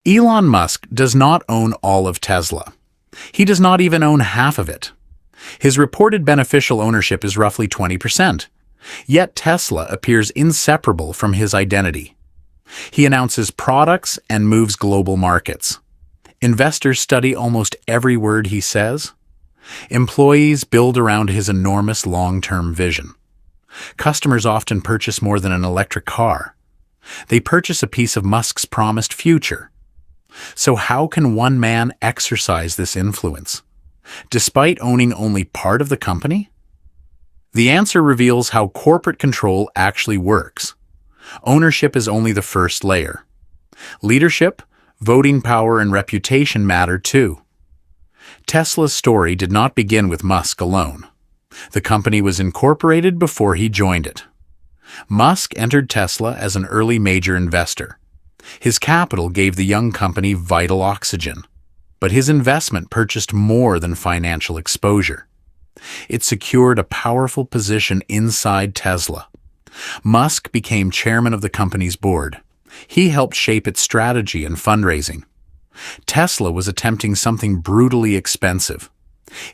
Elon Musk does not own all of Tesla. He does not even own half of it. His reported beneficial ownership is roughly 20%. Yet Tesla appears inseparable from his identity. He announces products and moves global markets. Investors study almost every word he says. Employees build around his enormous long-term vision. Customers often purchase more than an electric car. They purchase a piece of Musk's promised future. So how can one man exercise this influence, despite owning only part of the company? The answer reveals how corporate control actually works. Ownership is only the first layer. Leadership, voting power, and reputation matter too. Tesla's story did not begin with Musk alone. The company was incorporated before he joined it. Musk entered Tesla as an early major investor. His capital gave the young company vital oxygen, but his investment purchased more than financial exposure. It secured a powerful position inside Tesla. Musk became chairman of the company's board. He helped shape its strategy and fundraising. Tesla was attempting something brutally expensive.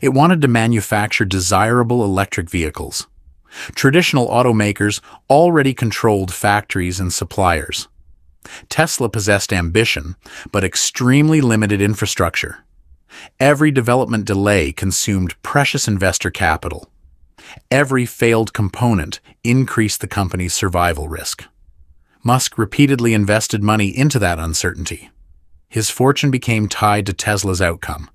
It wanted to manufacture desirable electric vehicles. Traditional automakers already controlled factories and suppliers. Tesla possessed ambition, but extremely limited infrastructure. Every development delay consumed precious investor capital. Every failed component increased the company's survival risk. Musk repeatedly invested money into that uncertainty. His fortune became tied to Tesla's outcome.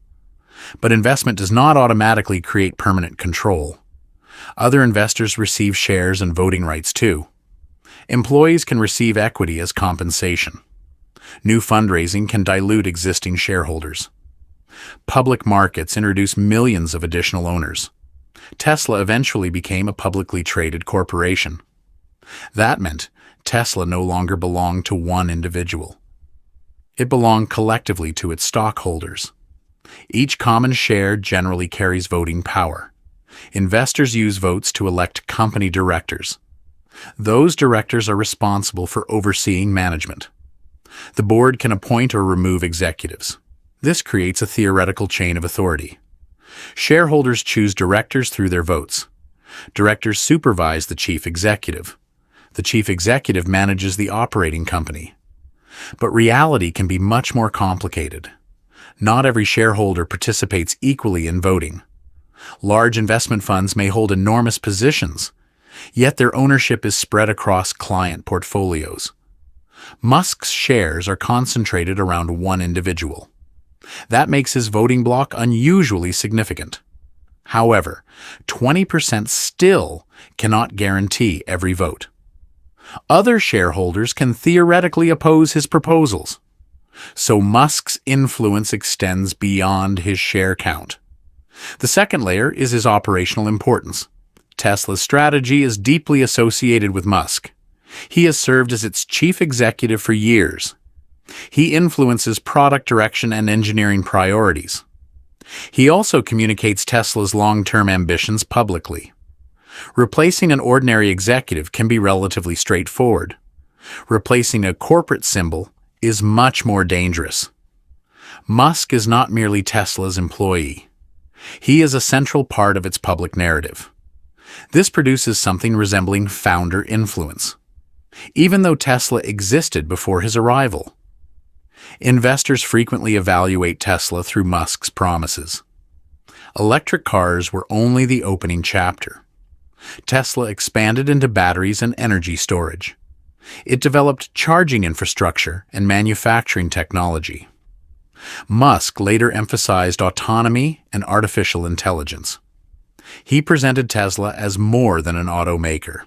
But investment does not automatically create permanent control. Other investors receive shares and voting rights too. Employees can receive equity as compensation. New fundraising can dilute existing shareholders. Public markets introduce millions of additional owners. Tesla eventually became a publicly traded corporation. That meant Tesla no longer belonged to one individual. It belonged collectively to its stockholders. Each common share generally carries voting power. Investors use votes to elect company directors. Those directors are responsible for overseeing management. The board can appoint or remove executives. This creates a theoretical chain of authority. Shareholders choose directors through their votes. Directors supervise the chief executive. The chief executive manages the operating company. But reality can be much more complicated. Not every shareholder participates equally in voting. Large investment funds may hold enormous positions, yet their ownership is spread across client portfolios. Musk's shares are concentrated around one individual. That makes his voting bloc unusually significant. However, 20% still cannot guarantee every vote. Other shareholders can theoretically oppose his proposals. So Musk's influence extends beyond his share count. The second layer is his operational importance. Tesla's strategy is deeply associated with Musk. He has served as its chief executive for years. He influences product direction and engineering priorities. He also communicates Tesla's long-term ambitions publicly. Replacing an ordinary executive can be relatively straightforward. Replacing a corporate symbol is much more dangerous. Musk is not merely Tesla's employee. He is a central part of its public narrative. This produces something resembling founder influence, even though Tesla existed before his arrival. Investors frequently evaluate Tesla through Musk's promises. Electric cars were only the opening chapter. Tesla expanded into batteries and energy storage. It developed charging infrastructure and manufacturing technology. Musk later emphasized autonomy and artificial intelligence. He presented Tesla as more than an automaker.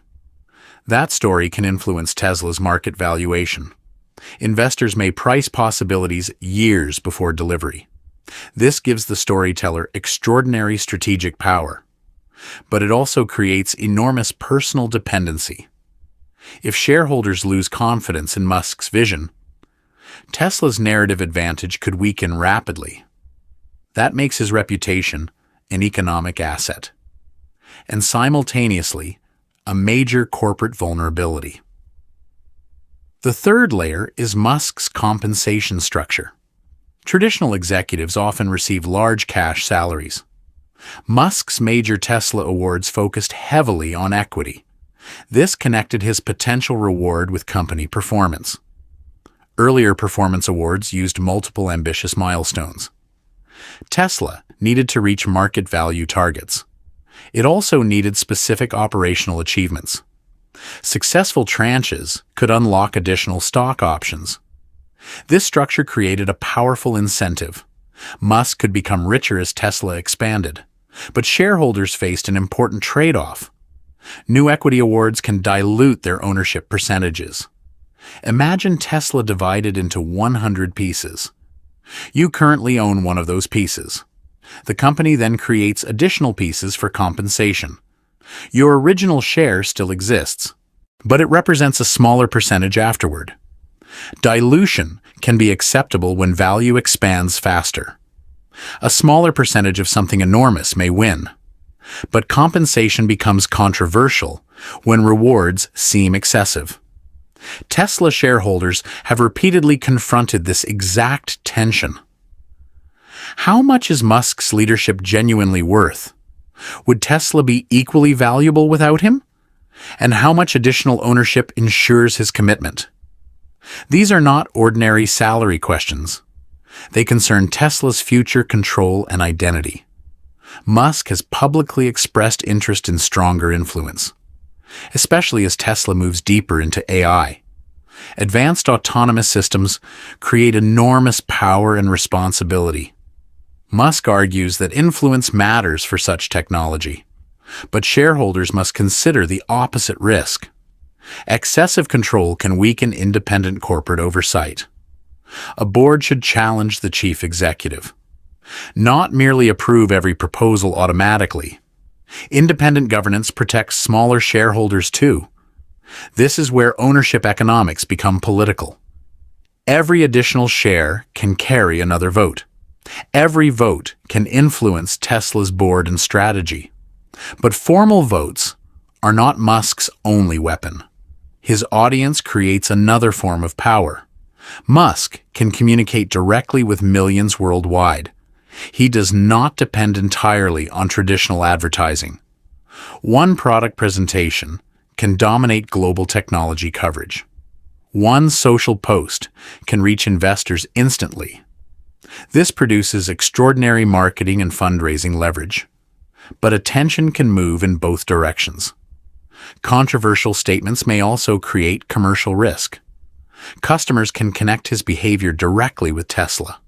That story can influence Tesla's market valuation. Investors may price possibilities years before delivery. This gives the storyteller extraordinary strategic power. But it also creates enormous personal dependency. If shareholders lose confidence in Musk's vision, Tesla's narrative advantage could weaken rapidly. That makes his reputation an economic asset, and simultaneously a major corporate vulnerability. The third layer is Musk's compensation structure. Traditional executives often receive large cash salaries. Musk's major Tesla awards focused heavily on equity. This connected his potential reward with company performance. Earlier performance awards used multiple ambitious milestones. Tesla needed to reach market value targets. It also needed specific operational achievements. Successful tranches could unlock additional stock options. This structure created a powerful incentive. Musk could become richer as Tesla expanded, but shareholders faced an important trade-off. New equity awards can dilute their ownership percentages. Imagine Tesla divided into 100 pieces. You currently own one of those pieces. The company then creates additional pieces for compensation. Your original share still exists, but it represents a smaller percentage afterward. Dilution can be acceptable when value expands faster. A smaller percentage of something enormous may win, but compensation becomes controversial when rewards seem excessive. Tesla shareholders have repeatedly confronted this exact tension. How much is Musk's leadership genuinely worth? Would Tesla be equally valuable without him? And how much additional ownership ensures his commitment? These are not ordinary salary questions. They concern Tesla's future control and identity. Musk has publicly expressed interest in stronger influence, especially as Tesla moves deeper into AI. Advanced autonomous systems create enormous power and responsibility. Musk argues that influence matters for such technology, but shareholders must consider the opposite risk. Excessive control can weaken independent corporate oversight. A board should challenge the chief executive, not merely approve every proposal automatically. Independent governance protects smaller shareholders too. This is where ownership economics become political. Every additional share can carry another vote. Every vote can influence Tesla's board and strategy. But formal votes are not Musk's only weapon. His audience creates another form of power. Musk can communicate directly with millions worldwide. He does not depend entirely on traditional advertising. One product presentation can dominate global technology coverage. One social post can reach investors instantly. This produces extraordinary marketing and fundraising leverage. But attention can move in both directions. Controversial statements may also create commercial risk. Customers can connect his behavior directly with Tesla.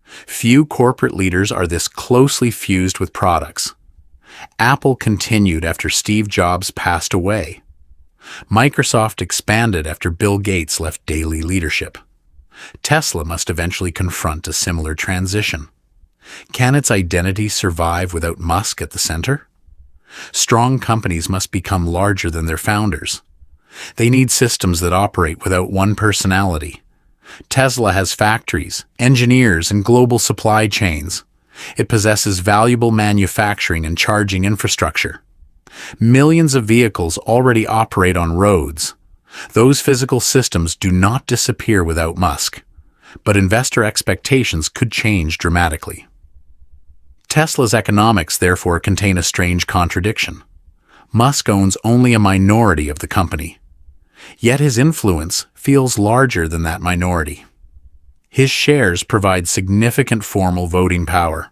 Few corporate leaders are this closely fused with products. Apple continued after Steve Jobs passed away. Microsoft expanded after Bill Gates left daily leadership. Tesla must eventually confront a similar transition. Can its identity survive without Musk at the center? Strong companies must become larger than their founders. They need systems that operate without one personality. Tesla has factories, engineers, and global supply chains. It possesses valuable manufacturing and charging infrastructure. Millions of vehicles already operate on roads. Those physical systems do not disappear without Musk, but investor expectations could change dramatically. Tesla's economics therefore contain a strange contradiction. Musk owns only a minority of the company, yet his influence feels larger than that minority. His shares provide significant formal voting power.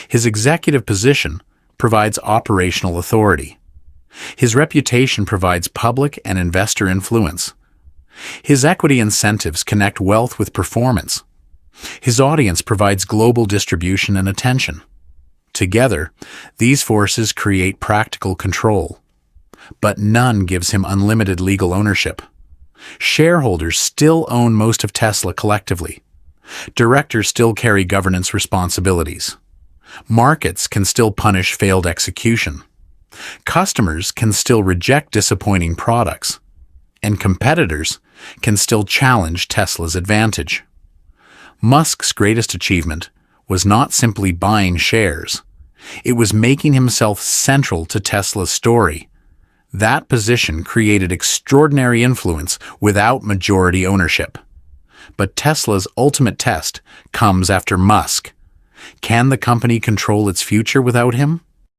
His executive position provides operational authority. His reputation provides public and investor influence. His equity incentives connect wealth with performance. His audience provides global distribution and attention. Together, these forces create practical control. But none gives him unlimited legal ownership. Shareholders still own most of Tesla collectively. Directors still carry governance responsibilities. Markets can still punish failed execution. Customers can still reject disappointing products. And competitors can still challenge Tesla's advantage. Musk's greatest achievement was not simply buying shares. It was making himself central to Tesla's story, That position created extraordinary influence without majority ownership. But Tesla's ultimate test comes after Musk. Can the company control its future without him?